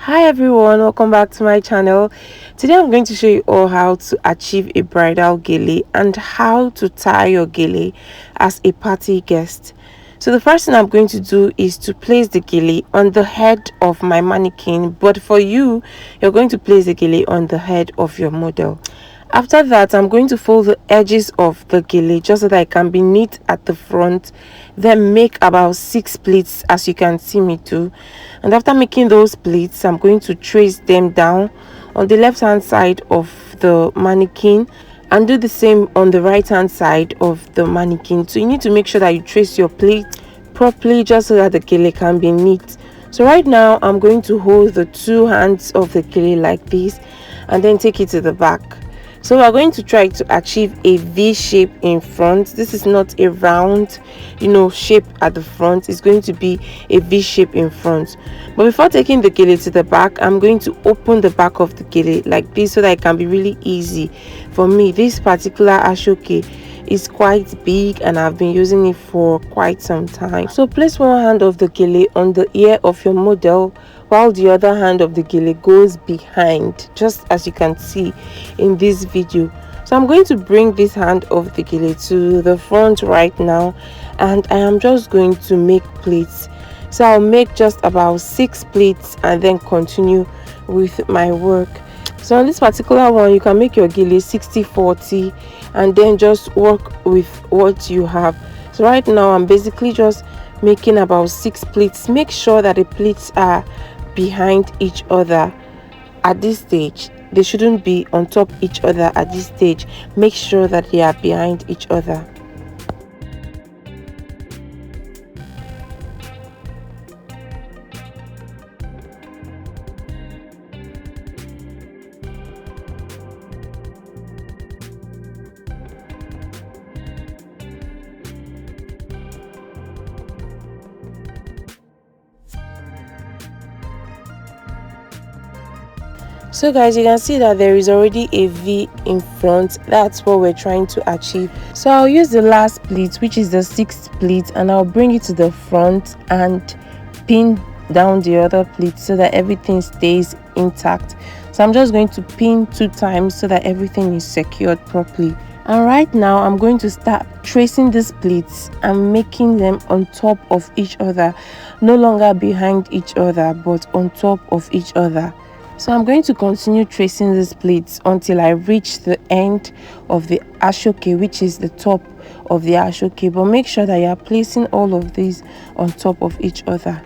Hi everyone, welcome back to my channel. Today I'm going to show you all how to achieve a bridal gele and how to tie your gele as a party guest. So the first thing I'm going to do is to place the gele on the head of my mannequin, but for you're going to place the gele on the head of your model. After that, I'm going to fold the edges of the gele just so that it can be neat at the front, then make about 6 pleats as you can see me do. And after making those pleats, I'm going to trace them down on the left hand side of the mannequin and do the same on the right hand side of the mannequin. So you need to make sure that you trace your pleat properly just so that the gele can be neat. So right now I'm going to hold the two hands of the gele like this and then take it to the back. So we're going to try to achieve a V shape in front. This is not a round shape at the front. It's going to be a V shape in front. But before taking the gele to the back, I'm going to open the back of the gele like this so that it can be really easy for me. This particular ashoke is quite big and I've been using it for quite some time. So place one hand of the gele on the ear of your model while the other hand of the gele goes behind, just as you can see in this video. So I'm going to bring this hand of the gele to the front right now and I am just going to make pleats. So I'll make just about 6 pleats and then continue with my work. So on this particular one, you can make your gele 60-40 and then just work with what you have. So right now I'm basically just making about 6 pleats. Make sure that the pleats are behind each other at this stage. They shouldn't be on top each other at this stage. Make sure that they are behind each other. So guys, you can see that there is already a V in front. That's what we're trying to achieve. So I'll use the last pleat, which is the 6th pleat, and I'll bring it to the front and pin down the other pleat so that everything stays intact. So I'm just going to pin 2 times so that everything is secured properly. And right now I'm going to start tracing these pleats and making them on top of each other, no longer behind each other but on top of each other. So I'm going to continue tracing these pleats until I reach the end of the ashoke, which is the top of the ashoke. But make sure that you are placing all of these on top of each other.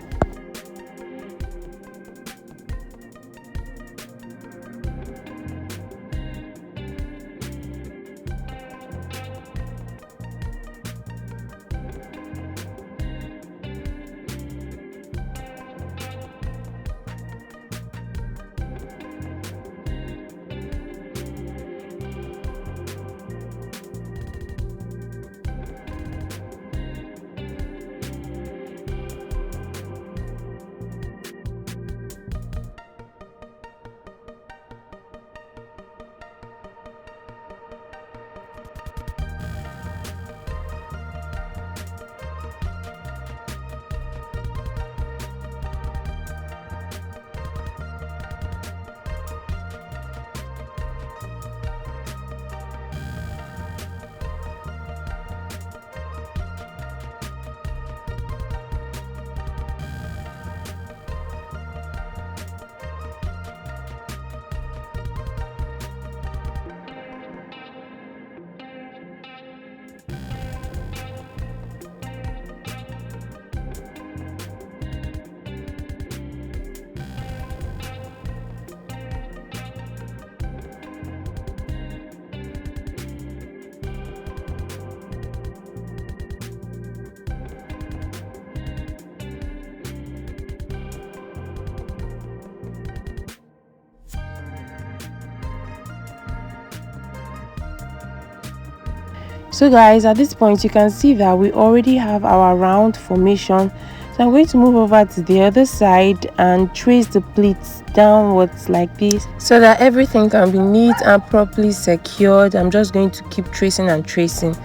So guys, at this point you can see that we already have our round formation. So I'm going to move over to the other side and trace the pleats downwards like this so that everything can be neat and properly secured. I'm just going to keep tracing and tracing.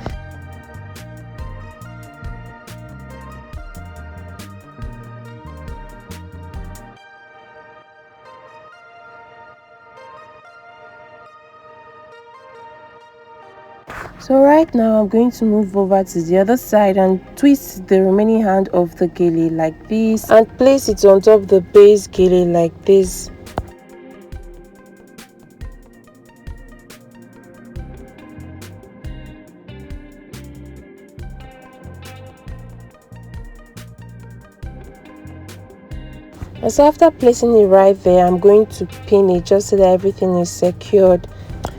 So right now I'm going to move over to the other side and twist the remaining hand of the gele like this and place it on top the base gele like this. And so after placing it right there, I'm going to pin it just so that everything is secured.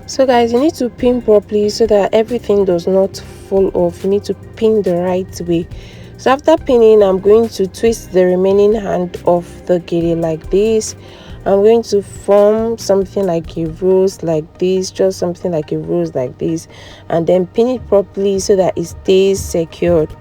So guys, you need to pin properly so that everything does not fall off. You need to pin the right way. So after pinning, I'm going to twist the remaining hand of the gele like this. I'm going to form something like a rose like this, just something like a rose like this, and then pin it properly so that it stays secured.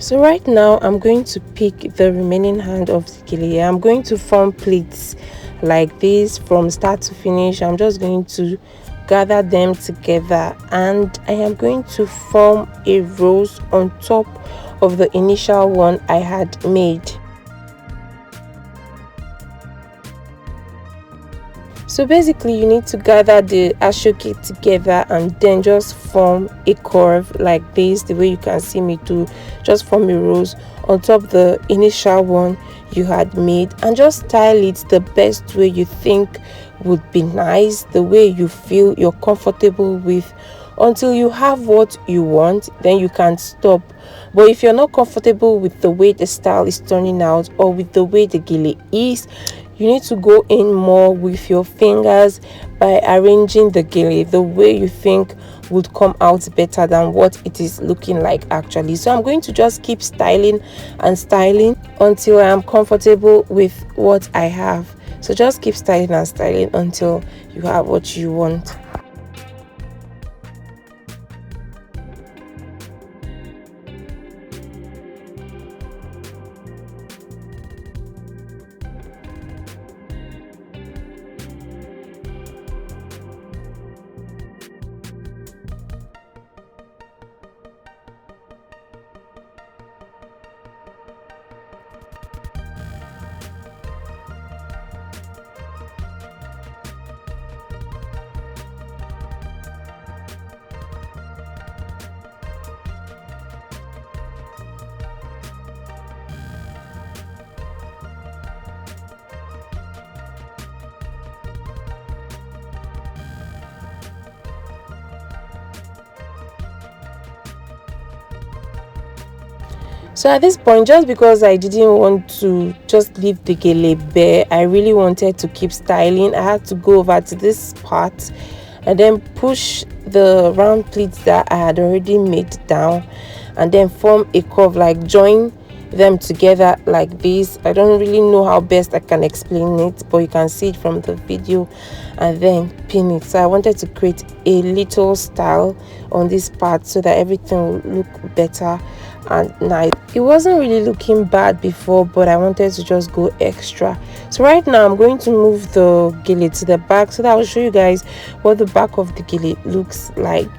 So right now I'm going to pick the remaining hand of the gele. I'm going to form pleats like this from start to finish. I'm just going to gather them together and I am going to form a rose on top of the initial one I had made. So basically you need to gather the ashoke together and then just form a curve like this, the way you can see me do. Just form a rose on top the initial one you had made and just style it the best way you think would be nice, the way you feel you're comfortable with, until you have what you want. Then you can stop. But if you're not comfortable with the way the style is turning out or with the way the gele is, you need to go in more with your fingers by arranging the gele the way you think would come out better than what it is looking like actually. So I'm going to just keep styling and styling until I am comfortable with what I have. So just keep styling and styling until you have what you want. So at this point, just because I didn't want to just leave the gele bare, I really wanted to keep styling. I had to go over to this part and then push the round pleats that I had already made down and then form a curve, like join them together like this. I don't really know how best I can explain it, but you can see it from the video, and then pin it. So I wanted to create a little style on this part so that everything will look better and nice. It wasn't really looking bad before, but I wanted to just go extra. So right now I'm going to move the gele to the back so that I'll show you guys what the back of the gele looks like.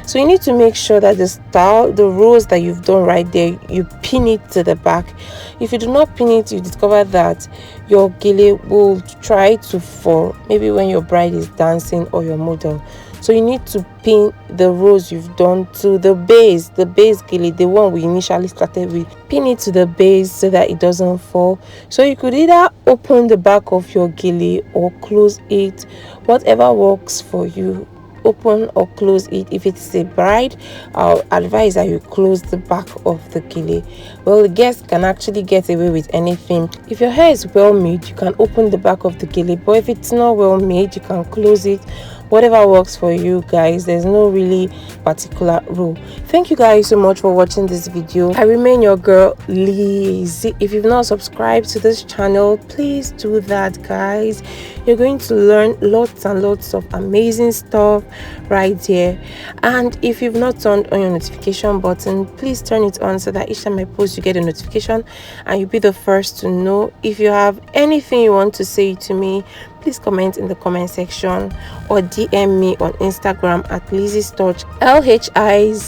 So you need to make sure that the style, the rows that you've done right there, you pin it to the back. If you do not pin it, you discover that your gele will try to fall, maybe when your bride is dancing or your model. So you need to pin the rows you've done to the base gele, the one we initially started with. Pin it to the base so that it doesn't fall. So you could either open the back of your gele or close it, whatever works for you. Open or close it. If it's a bride, I'll advise that you close the back of the gele. Well, the guests can actually get away with anything. If your hair is well made, you can open the back of the gele, but if it's not well made, you can close it. whatever works for you guys. There's no really particular rule. Thank you guys so much for watching this video. I remain your girl Liz. If you've not subscribed to this channel, please do that, guys. You're going to learn lots and lots of amazing stuff right here. And if you've not turned on your notification button, please turn it on so that each time I post you get a notification and you'll be the first to know. If you have anything you want to say to me, please comment in the comment section or DM me on Instagram at Lizzy's Touch, LHIZHI_S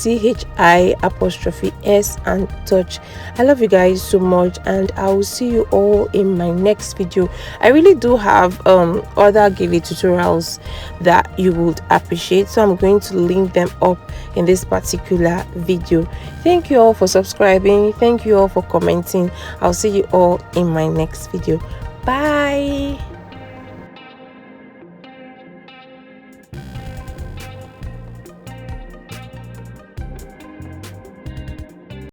and touch. I love you guys so much, and I will see you all in my next video. I really do have other gele tutorials that you would appreciate, so I'm going to link them up in this particular video. Thank you all for subscribing. Thank you all for commenting. I'll see you all in my next video. Bye.